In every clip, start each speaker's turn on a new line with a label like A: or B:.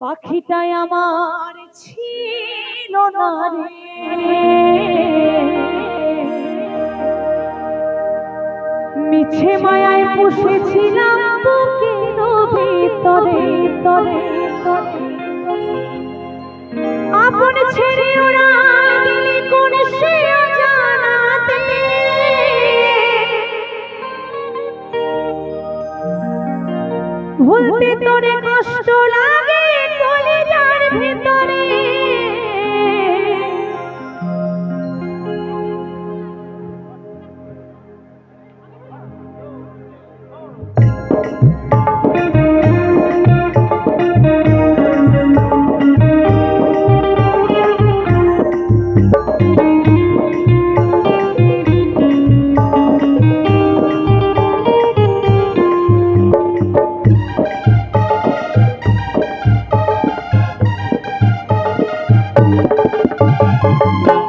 A: পাখিটাই আমার ছিল না রে, মিছে মায়ায় পুষেছিলাম বুকের ভিতরে তরে তরে। আপন ছেড়ে উড়াল দিলি কোন সে অজানাতে, ভুলতে তোরে কষ্ট লাগে কলিজার ভিতরে।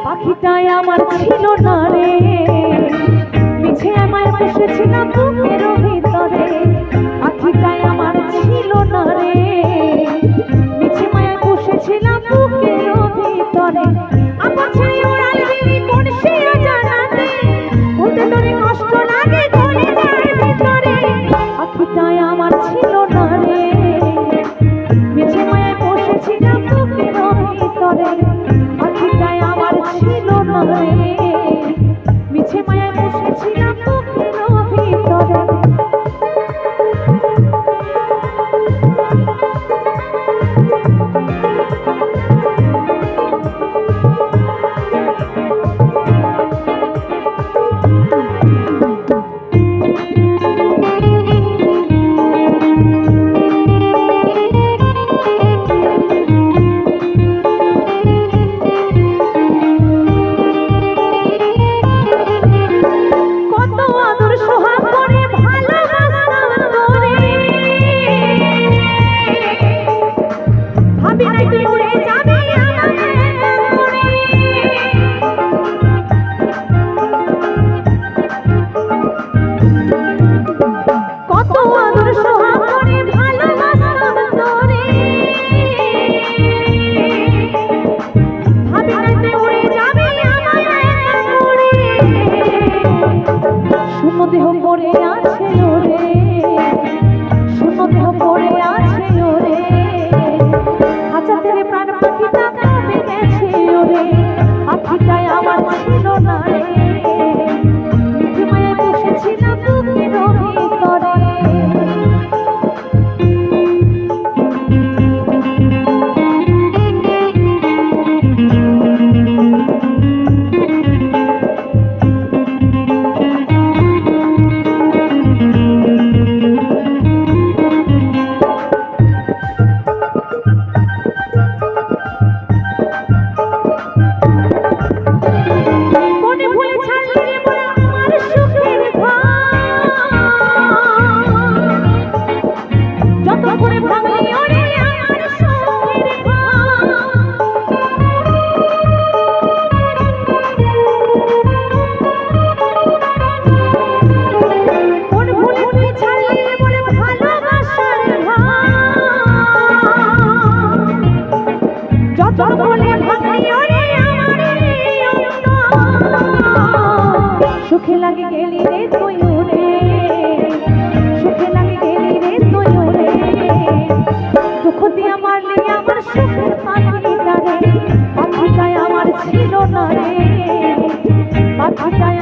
A: পাখিটাই আমার ছিল না রে, মিছে আমায় পুষেছিলাম বুকের ভিতরে। পাখিটাই আমার ছিল না রে, মিছে মায়ায় পুষেছিলাম বুকের ভিতরে। আপন ছেড়ে উড়াল দিলি কোন সে অজানাতে, ভুলতে তোরে কষ্ট লাগে কলিজার ভিতরে। পাখিটাই আমার ছিল না রে, মিছে মায়ায় পুষেছিলাম বুকের ভিতরে। পাখিটাই আমার ছিল না রে, মিছে মায়ায় বসেছিলাম বুকের ভিতরে। দেহ পড়ে আছে ওরে, শূন্য দেহ পড়ে আছে ওরে, হাজাতের প্রাণ পাখিটা কবে গেছে ওরে। পাখিটাই আমার ছিল না রে, মিছে মায়ায় বসেছিলাম বুকের ভিতরে। সুখে লাগে গেলি রে তুই ওরে, সুখে লাগে গেলি রে তুই ওরে, দুঃখ দিয়া মারলি আমার সুখের পাখিটা রে। পাখিটাই আমার ছিল না রে, পাখিটাই